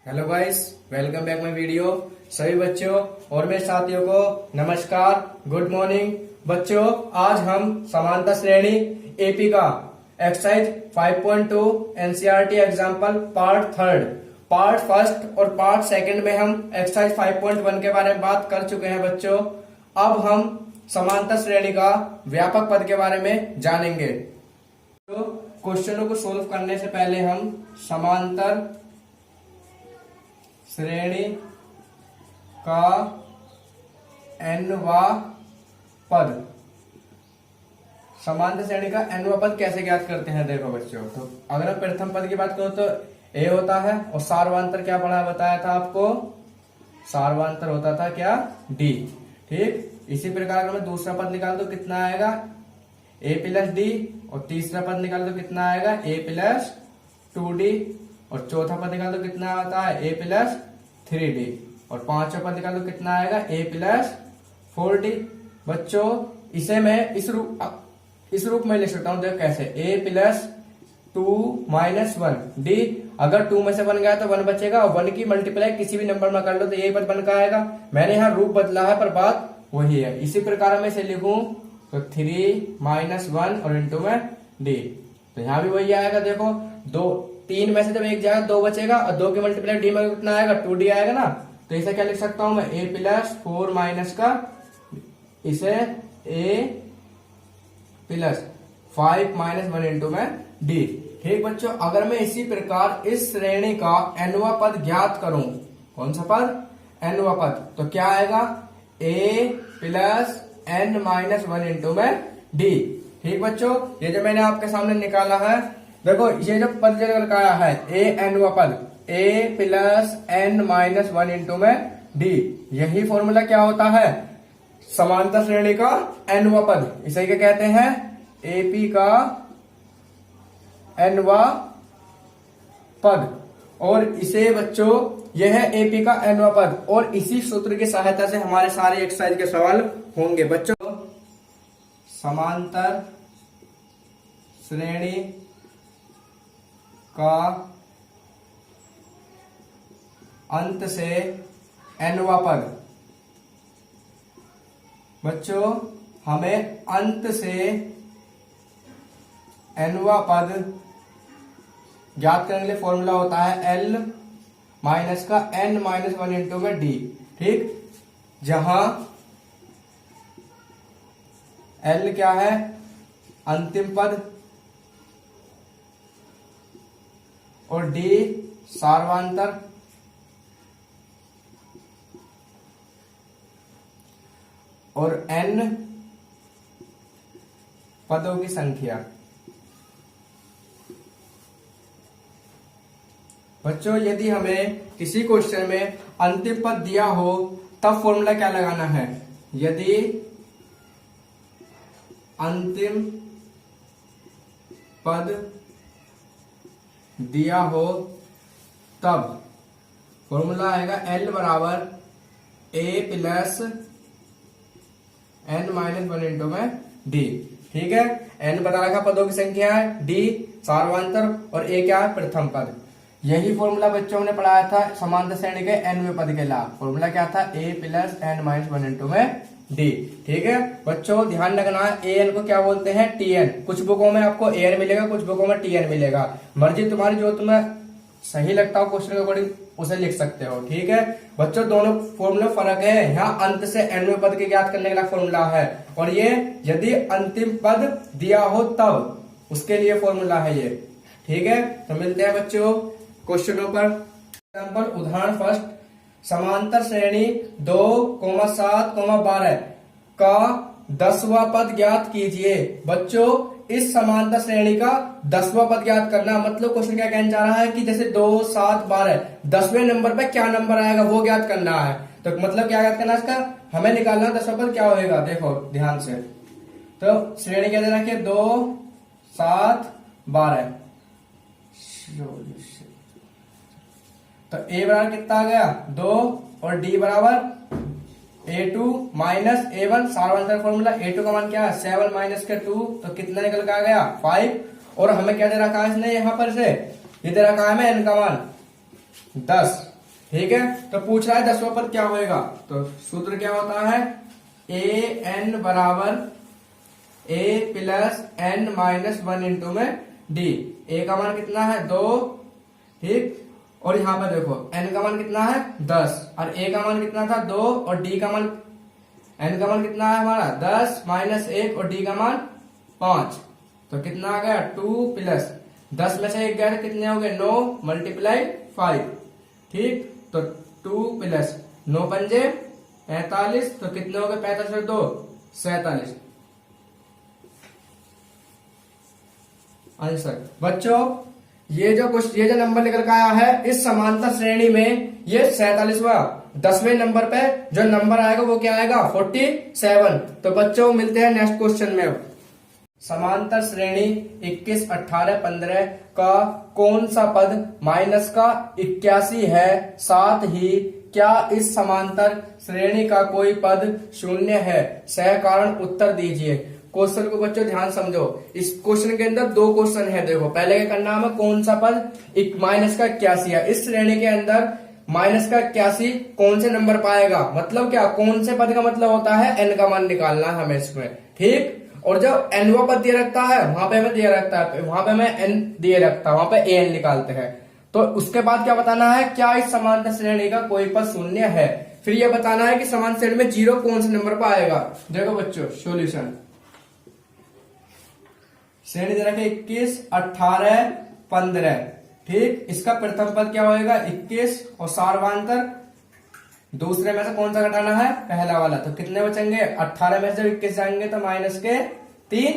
Hello guys, welcome back my video. सभी बच्चों और मेरे साथियों को नमस्कार, गुड मॉर्निंग। बच्चों, आज हम समानता श्रेणी एपी का exercise 5.2 NCERT example part third, part first और पार्ट सेकंड में हम एक्सरसाइज 5.1 के बारे में बात कर चुके हैं। बच्चों, अब हम समानता श्रेणी का व्यापक पद के बारे में जानेंगे। तो क्वेश्चनों को सोल्व करने से पहले हम समांतर श्रेणी का nवा पद, समांतर श्रेणी का nवा पद कैसे ज्ञात करते हैं। देखो बच्चों, तो अगर हम प्रथम पद की बात करो तो a होता है और सार्वधातुक क्या पढ़ा बताया था आपको, सार्वधातुक होता था क्या, d। ठीक, इसी प्रकार अगर मैं दूसरा पद निकाल तो कितना आएगा a प्लस डी, और तीसरा पद निकाल तो कितना आएगा a प्लस 2d, और चौथा पद निकाल तो कितना आता है a प्लस 3d, और पांचवा पद निकाल तो कितना आएगा a प्लस 4d। बच्चों, इसे मैं इस रूप में लिख सकता हूं। देखो कैसे, a प्लस 2 माइनस 1d, अगर 2 में से 1 गया तो 1 बचेगा, और 1 की मल्टीप्लाई किसी भी नंबर में कर लो तो यही पद बन का आएगा। मैंने यहाँ रूप बदला है पर बात वही है। इसी प्रकार मैं इसे लिखूं तो 3 माइनस 1 और इंटू में d, तो यहाँ भी वही आएगा। देखो, 3 में से जब 1 जाएगा 2 बचेगा, और 2 की मल्टीप्लाई डी में कितना आएगा 2d आएगा ना। तो इसे क्या लिख सकता हूं मैं, a प्लस 4 माइनस का, इसे a प्लस 5 माइनस 1 इंटू में d। ठीक बच्चों, अगर मैं इसी प्रकार इस श्रेणी का nवा पद ज्ञात करूं, कौन सा पद, nवा पद, तो क्या आएगा a plus n minus 1 into में d। ठीक बच्चों, ये जो मैंने आपके सामने निकाला है, देखो ये जो पद जो लगाया है a nवा पद, a plus n minus 1 into में d, यही फॉर्मूला क्या होता है, समांतर श्रेणी का nवा पद। इसे क्या कहते हैं, एपी का nवा पद। और इसे बच्चों, यह है एपी का nवा पद, और इसी सूत्र की सहायता से हमारे सारे एक्सरसाइज के सवाल होंगे। बच्चों, समांतर श्रेणी का अंत से nवा पद। बच्चों, हमें अंत से nवा पद ज्ञात करने के लिए फॉर्मूला होता है l माइनस का n माइनस 1 इंटू में d। ठीक, जहां l क्या है, अंतिम पद, और d सार्वधातुक, और n पदों की संख्या। बच्चों, यदि हमें किसी क्वेश्चन में अंतिम पद दिया हो तब फॉर्मूला क्या लगाना है, यदि अंतिम पद दिया हो तब फॉर्मूला आएगा l बराबर a plus n minus 1 into में d। ठीक है, n बता रखा पदों की संख्या है, d सार्वधातुक, और a क्या है, प्रथम पद। यही फॉर्मूला बच्चों ने पढ़ाया था समांतर श्रेणी के nवें पद के लिए। फॉर्मूला क्या था, a plus n minus 1 into में d। ठीक है बच्चों, ध्यान रखना है, an को क्या बोलते हैं, tn। कुछ बुकों में आपको an मिलेगा, कुछ बुकों में tn मिलेगा, मर्जी तुम्हारी, जो तुम्हें सही लगता हो क्वेश्चन के अकॉर्डिंग उसे लिख सकते हो। ठीक है बच्चों, दोनों फॉर्मूले फर्क है। यहाँ अंत से nवें पद के ज्ञात करने के लिए फॉर्मूला है, और ये यदि अंतिम पद दिया हो तब उसके लिए फॉर्मूला है ये। ठीक है, तो मिलते हैं बच्चों क्वेश्चनों पर। एग्जाम्पल, उदाहरण फर्स्ट, समांतर श्रेणी 2,7,12 का 10वां पद ज्ञात कीजिए। बच्चों, इस समांतर श्रेणी का 10वां पद ज्ञात करना, मतलब क्वेश्चन क्या कहना चाह रहा है कि जैसे 2, 7, 12, 10वें नंबर पे क्या नंबर आएगा वो ज्ञात करना है। तो मतलब क्या ज्ञात करना है इसका, हमें निकालना 10वां पद क्या होगा। देखो ध्यान से, तो श्रेणी क्या दे रखी है, 2, 7, 12, तो a बराबर कितना आ गया 2, और d बराबर a2 माइनस a1, सार्वधातुक फॉर्मूला, a2 का मान क्या है 7 माइनस के 2, तो कितना निकल के आ गया 5। और हमें क्या दे रखा है इसने यहाँ पर से, ये दे रखा है हमें n का मान 10। ठीक है। तो पूछ रहा है 10वां पद क्या होएगा, तो सूत्र क्या होता है, ए एन बराबर ए प्लस एन माइनस 1 इंटू में डी। ए का मान कितना है 2, ठीक, और यहाँ पर देखो एन का मान कितना है 10 और ए का मान कितना था 2 और डी का मान, एन का मान कितना है हमारा 10 माइनस 1 और डी का मान 5, तो कितना आ गया 2 प्लस 10 में से 1 गया तो कितने हो गए 9 मल्टीप्लाई 5, ठीक, तो 2 प्लस 9 पंजे 45, तो कितने हो गए 45 और 2 47 आंसर। बच्चों ये जो नंबर निकल के आया है इस समांतर श्रेणी में ये 47वां 10वें नंबर पे जो नंबर आएगा वो क्या आएगा 47। तो बच्चों मिलते हैं नेक्स्ट क्वेश्चन में। समांतर श्रेणी 21, 18, 15 का कौन सा पद माइनस का 81 है, साथ ही क्या इस समांतर श्रेणी का कोई पद शून्य है, सह कारण उत्तर दीजिए। क्वेश्चन को बच्चों ध्यान समझो, इस क्वेश्चन के अंदर 2 क्वेश्चन है। देखो पहले क्या करना है, कौन सा पद एक माइनस का 81 है, इस श्रेणी के अंदर माइनस का 81 कौन से नंबर पाएगा, मतलब क्या कौन से पद का मतलब होता है एन का मान निकालना है हमें इसमें, ठीक। और जब एनवा पद दिए रखता है वहां पे हमें दिए रखता है, वहां पे हमें एन दिए रखता है, वहां पे ए एन निकालते हैं। तो उसके बाद क्या बताना है, क्या इस समांतर श्रेणी का कोई पद शून्य है, फिर यह बताना है कि समांतर श्रेणी में 0 कौन से नंबर पर आएगा। देखो बच्चों सॉल्यूशन, श्रेणी दे रखे 21, 18, 15, ठीक, इसका प्रथम पद क्या होएगा 21 और सार्वधातुक दूसरे में से कौन सा घटाना है पहला वाला, तो कितने बचेंगे 18 में से 21 जाएंगे तो माइनस के 3,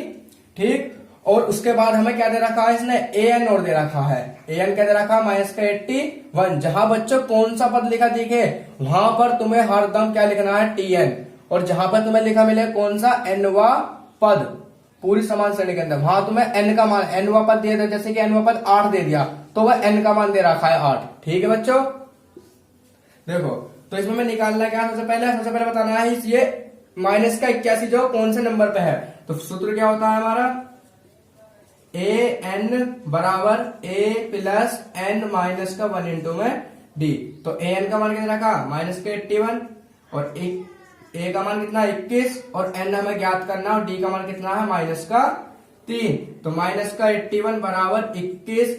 ठीक। और उसके बाद हमें क्या दे रखा है इसने ए एन और दे रखा है, ए एन क्या दे रखा है माइनस का 81। जहां बच्चों कौन सा पद लिखा दिखे वहां पर तुम्हें हरदम क्या लिखना है टी एन, और जहां पर तुम्हें लिखा मिले कौन सा एनवा पद पूरी समान श्रेणी के अंदर वहां तुम्हें एन का मान एनवा पद दे दे, जैसे कि एनवा पद 8 दे दिया तो वह एन का मान दे रखा है 8, ठीक है बच्चों। देखो तो इसमें मैं निकालना क्या सबसे पहले बताना है ये माइनस का 81 जो कौन से नंबर पे है, तो सूत्र क्या होता है हमारा ए एन बराबर ए प्लस एन माइनस का 1 इंटू में डी। तो ए एन का मान कितना रखा माइनस के 81 और ए का मान कितना 21 और एन हमें ज्ञात करना और डी का मान कितना है माइनस का 3। तो माइनस का 81 बराबर 21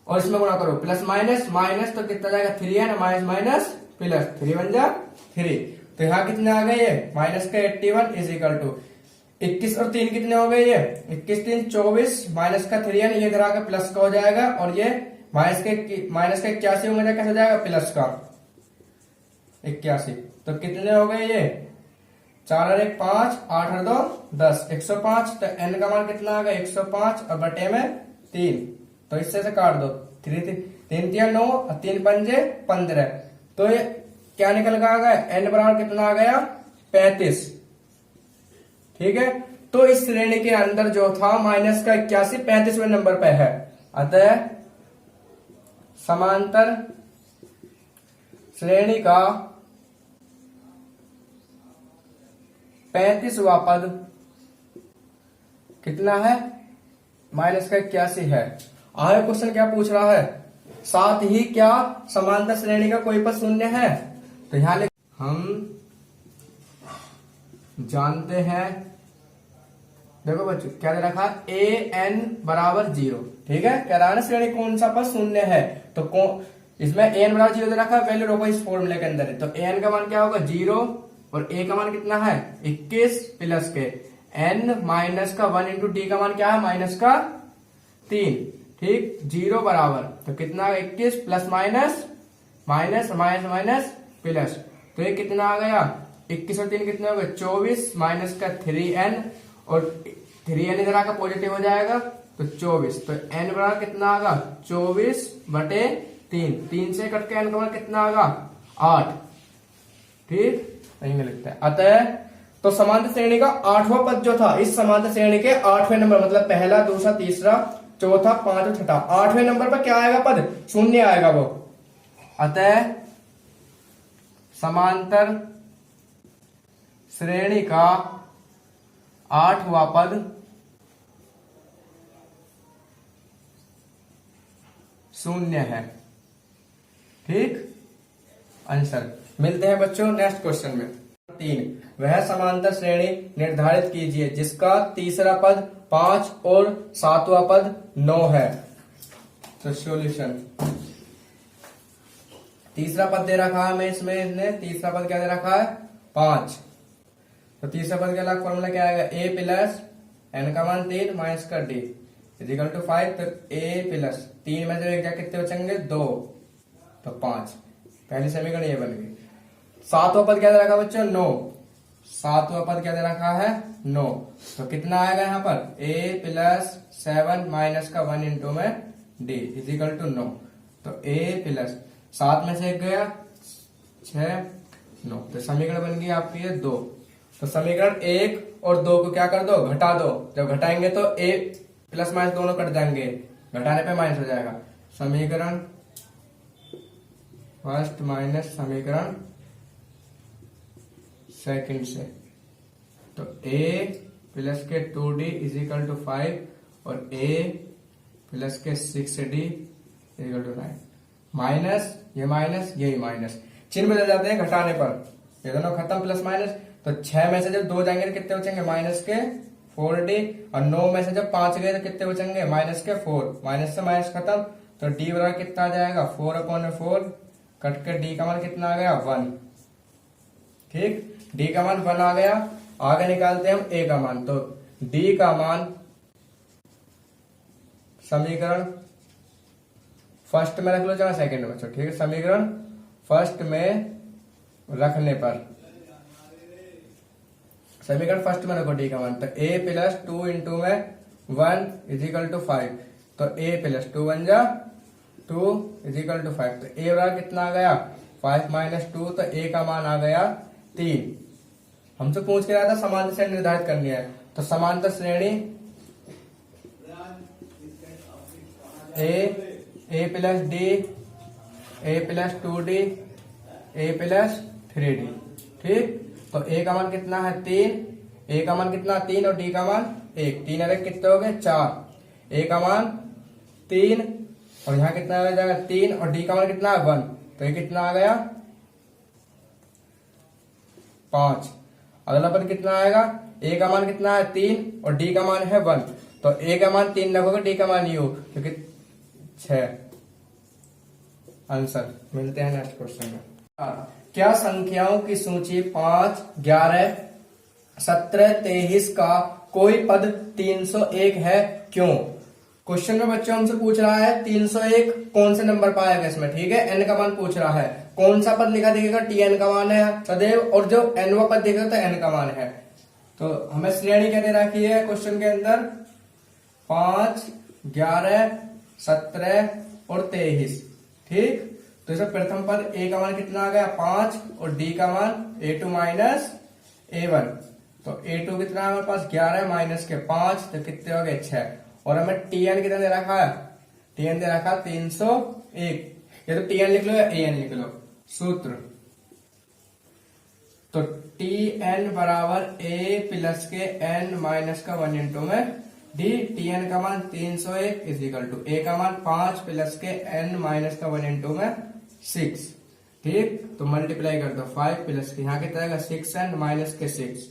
और इसमें गुणा करो प्लस माइनस माइनस तो कितना जाएगा 3n माइनस माइनस प्लस 3 बन जा 3। तो यहाँ कितने आ गए ये माइनस का 81 इज इक्वल टू 21 और 3 कितने हो गए ये 21 3 24 माइनस का 3n ये इधर आकर प्लस का हो जाएगा और ये माइनस का 81 होगा कैसे हो जाएगा प्लस का 81। तो कितने हो गए ये 4 और 1 5 8 और 2 10 105। तो n का मान कितना आ गया 105 और बटे में 3, तो इससे से काट दो 3 3 9 और 3 पंजे 15। तो ये क्या निकल कर आ गया n बराबर कितना आ गया 35, ठीक है। तो इस श्रेणी के अंदर जो था माइनस का 81 35वें नंबर पे है, अतः समांतर श्रेणी का 35वां पद कितना है माइनस का 81 है। आगे क्वेश्चन क्या पूछ रहा है, साथ ही क्या समांतर श्रेणी का कोई पद शून्य है, तो यहां हम जानते हैं। देखो बच्चों क्या दे रखा ए एन बराबर 0, ठीक है, कह रहा है ना श्रेणी कौन सा पद शून्य है, तो इसमें ए एन बराबर 0 दे रखा है, वैल्यू रोको इस फॉर्मूले के अंदर है। तो ए एन का मान क्या होगा 0 और ए का मान कितना है 21 प्लस के एन माइनस का 1 इंटू डी का मान क्या है माइनस का 3, ठीक, 0 बराबर तो कितना 21 plus minus minus minus minus plus, तो ये कितना आ गया 21 और 3 कितने हो गए 24 माइनस का 3n और 3n इधर आकर पॉजिटिव हो जाएगा तो 24। तो n बराबर कितना आगा 24 बटे 3 से कट के n का मान कितना आगा 8, ठीक, यही लिखते हैं। अतः तो समांतर श्रेणी का 8वां पद जो था इस समांतर श्रेणी के 8वें नंबर मतलब पहला दूसरा तीसरा चौथा पांचवा छठा 8वें नंबर पर क्या आएगा पद शून्य आएगा वो। अतः समांतर श्रेणी का 8वां पद शून्य है, ठीक। आंसर। मिलते हैं बच्चों नेक्स्ट क्वेश्चन में। 3, वह समांतर श्रेणी निर्धारित कीजिए जिसका तीसरा पद 5 और सातवां पद 9 है। तो सॉल्यूशन, तीसरा पद दे रखा है हमें इसमें, इसने तीसरा पद क्या दे रखा है 5। तो तीसरा पद के अलग फॉर्मूला क्या आएगा, a प्लस n का मान 3 माइनस का d इजिकल टू 5। तो a प्लस 3 में से क्या कितने बचेंगे 2, तो 5। पहली समीकरण ये बन गई। सातवां पद क्या दे रखा बच्चों 9, सातवां पद क्या दे रखा है 9। तो कितना आएगा यहाँ पर a प्लस 7 माइनस का 1 इंटू में d इजिकल टू 9। तो a प्लस 7 में से 1 गया 6 9, तो समीकरण बन गई आपकी ये 2। तो समीकरण 1 और 2 को क्या कर दो, घटा दो। जब घटाएंगे तो a प्लस माइनस दोनों कट जाएंगे, घटाने पे माइनस हो जाएगा। समीकरण फर्स्ट माइनस समीकरण सेकंड से। तो a प्लस के 2d इजिकल टू 5 और a प्लस के 6d इजिकल टू 9। माइनस ये माइनस यही माइनस, चिन्ह बदल जाते हैं घटाने पर, ये दोनों खत्म प्लस माइनस। तो 6 में से जब 2 जाएंगे तो कितने बचेंगे माइनस के 4d, और 9 में से जब 5 गए तो कितने बचेंगे माइनस के 4। माइनस से माइनस खत्म, तो d बराबर कितना आ जाएगा 4/4, कट के d का मान कितना आ गया 1। ठीक, d का मान 1 आ गया। आगे निकालते हैं हम a का मान। तो d का मान समीकरण फर्स्ट में रख लो चाहे सेकंड में, ठीक है। समीकरण फर्स्ट में रखने पर, समीकरण फर्स्ट में रखो d का मान। तो a प्लस 2 इंटू में 1 इजिकल टू 5। तो a प्लस 2 बन जा 2 इजिकल टू 5। तो a बराबर कितना आ गया 5 माइनस 2, तो a का मान आ गया 3। हमसे पूछ के रहा था समांतर श्रेणी निर्धारित करनी है। तो समांतर श्रेणी a plus d, a plus 2d, a plus 3d। ठीक, तो a का मान कितना है 3, a का मान कितना 3 और d का मान 1। 3 अलग कितने हो गए 4। a का मान 3 और यहाँ कितना आ जाएगा 3 और d का मान कितना है 1। तो ये कितना आ गया 5। अगला पद कितना आएगा, a का मान कितना है 3 और d का मान है 1। तो a का मान 3 रखोगे, d का मान u, क्योंकि 6। आंसर। मिलते हैं नेक्स्ट क्वेश्चन में। क्या संख्याओं की सूची 5, 11, 17, 23 का कोई पद 301 है, क्यों? क्वेश्चन में बच्चों हमसे पूछ रहा है 301 कौन से नंबर पर आएगा इसमें, ठीक है। n का मान पूछ रहा है, कौन सा पद लिखा दिखेगा tn का मान है सदैव, और जो nवा पद दिखेगा तो n का मान है। तो हमें श्रेणी क्या दे रखी है क्वेश्चन के अंदर 5, 11, 17 और 23। ठीक, तो इसमें प्रथम पद a का मान कितना आ गया 5 और d का मान a2 माइनस a1। तो a2 कितना है हमारे पास 11 माइनस के 5, तो कितने हो गए 6। और हमें tn कितना दे रखा है, tn दे रखा 301। ये तो tn लिख लो या an लिख लो। सूत्र, तो tn बराबर a प्लस के n माइनस का 1 इंटू में d। tn का मान 301 इज इक्वल टू a का मान 5 प्लस के n माइनस का 1 इंटू में 6। ठीक, तो मल्टीप्लाई कर दो 5 प्लस के यहाँ कितना आएगा 6n माइनस के 6।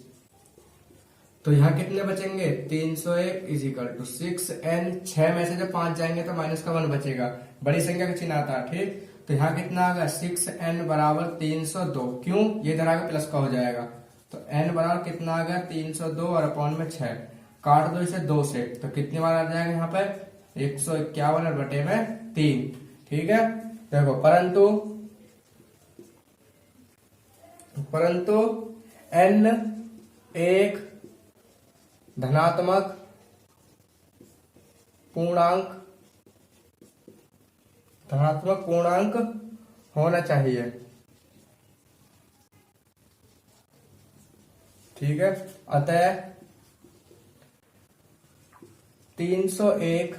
तो यहाँ कितने बचेंगे 301 इज इक्वल टू 6n। 6 में से जब 5 जाएंगे तो माइनस का 1 बचेगा, बड़ी संख्या का चिन्ह आता है। ठीक, तो यहाँ कितना आ गया 6n बराबर 302। क्यों, ये इधर आगे प्लस का हो जाएगा। तो n बराबर कितना आ गया 302 और अपॉन में 6। काट दो इसे 2 से, तो कितनी बार आ जाएगा यहाँ पे 151 और बटे में 3। ठीक है, देखो परंतु n एक धनात्मक पूर्णांक होना चाहिए। ठीक है, अतः 301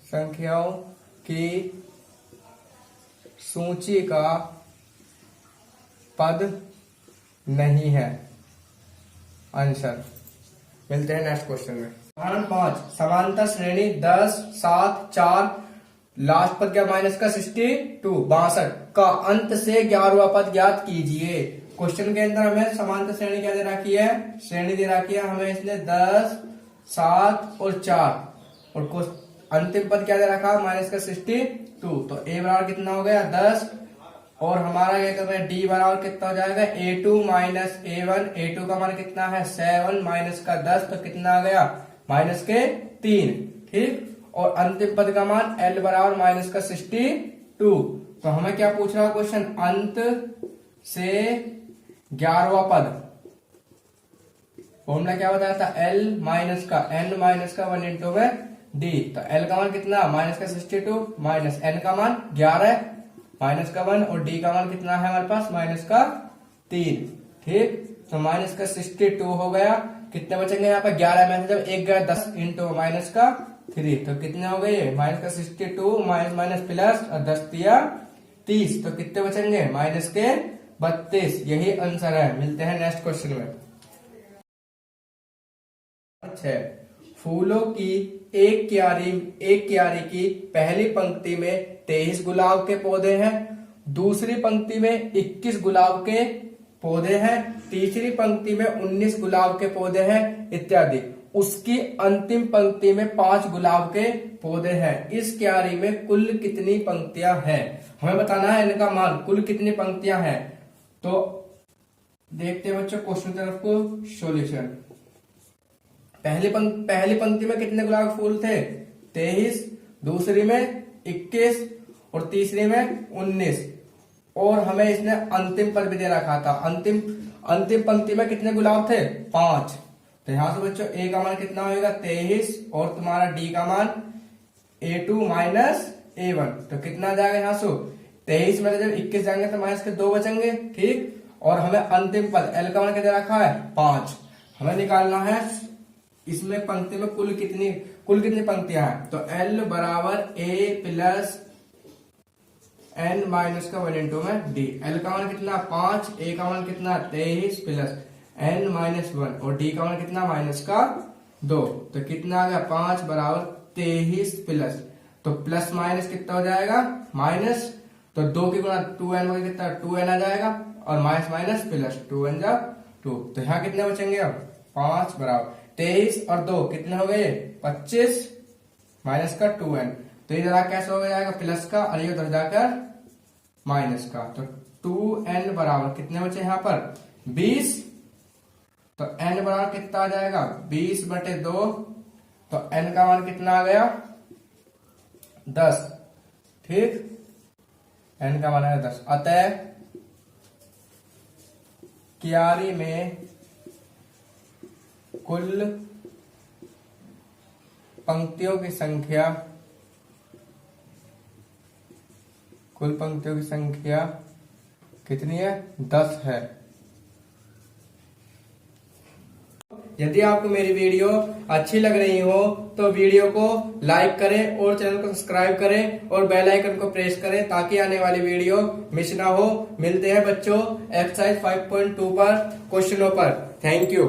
संख्याओं की सूची का पद नहीं है। आंसर। मिलते हैं नेक्स्ट क्वेश्चन में। उदाहरण 5, समांतर श्रेणी 10, 7, 4 लास्ट पद क्या माइनस का 62 62 का अंत से 11वां पद ज्ञात कीजिए। क्वेश्चन के अंदर हमें समांतर श्रेणी क्या दे रखी है, श्रेणी दे रखी है हमें इसने 10 7 और 4 और अंतिम पद क्या दे रखा है माइनस का 62। तो ए बराबर कितना हो गया 10 और हमारा क्या कर रहे हैं डी बराबर कितना हो जाएगा a2 माइनस a1। a2 का मान कितना है 7 माइनस का 10 तो कितना आ गया माइनस के 3। ठीक, और अंतिम पद का मान l बराबर माइनस का 62। तो हमें क्या पूछ रहा है क्वेश्चन, अंत से 11वां पद, फॉर्मूला क्या बताया था l माइनस का n माइनस का 1 इंटू में d। तो l का मान कितना माइनस का 62 माइनस n का मान 11 माइनस का 1 और d का मान कितना है हमारे पास माइनस का 3। ठीक, तो माइनस का 62 हो गया, कितने बचेंगे यहाँ पे 11 में से जब 1 गया 10 इंटू माइनस का 3 तो कितने हो गए माइनस का 62 माइनस माइनस प्लस और 10 दिया 30 तो कितने बचेंगे माइनस के 32। यही आंसर है। मिलते हैं नेक्स्ट क्वेश्चन में। अच्छा, फूलों की एक क्यारी की पहली पंक्ति में 23 गुलाब के पौधे हैं, दूसरी पंक्ति में 21 गुलाब के पौधे हैं, तीसरी पंक्ति में 19 गुलाब के पौधे हैं इत्यादि। उसकी अंतिम पंक्ति में 5 गुलाब के पौधे हैं। इस क्यारी में कुल कितनी पंक्तियां हैं, हमें बताना है इनका मान, कुल कितनी पंक्तियां हैं। तो देखते हैं बच्चों क्वेश्चन तरफ को सॉल्यूशन। पहली पंक्ति में कितने गुलाब के फूल थे 23, दूसरी में 21 और तीसरी में 19 और हमें इसने अंतिम पद भी दे रखा था। अंतिम पंक्ति में कितने गुलाब थे 5। तो यहां से बच्चों ए का मान कितना होगा 23 और तुम्हारा डी का मान a2 माइनस a1 तो कितना जाएगा यहाँ से 23 में जब 21 जाएंगे तो माइनस के 2 बचेंगे। ठीक, और हमें अंतिम पद एल का मान कितना रखा है 5। हमें निकालना है इसमें पंक्ति में कुल कितनी पंक्तियां हैं। तो L बराबर A प्लस N माइनस का 1 इंटू में D। L का मान कितना 5, A का मान कितना 23 प्लस N माइनस 1 और D का मान कितना माइनस का 2। तो कितना आ गया 5 बराबर 23 प्लस, तो प्लस माइनस कितना हो जाएगा माइनस, तो 2 की गुणा 2n में कितना 2n आ जाएगा और माइनस माइनस प्लस 2n जा 2। तो यहाँ कितने बचेंगे अब 5 बराबर 23 और 2 कितने हो गए 25 माइनस का 2n। तो इधर कैसे हो जाएगा प्लस का और ये उधर जाकर माइनस का। तो 2n बराबर कितने बचे यहाँ पर 20। तो n बराबर कितना आ जाएगा 20/2। तो n का मान कितना आ गया 10। ठीक, n का मान है 10। अतः क्यारी में कुल पंक्तियों की संख्या कितनी है 10 है। यदि आपको मेरी वीडियो अच्छी लग रही हो तो वीडियो को लाइक करें और चैनल को सब्सक्राइब करें और बेल आइकन को प्रेस करें ताकि आने वाली वीडियो मिस ना हो। मिलते हैं बच्चों एक्सरसाइज 5.2 पर क्वेश्चनों पर। Thank you.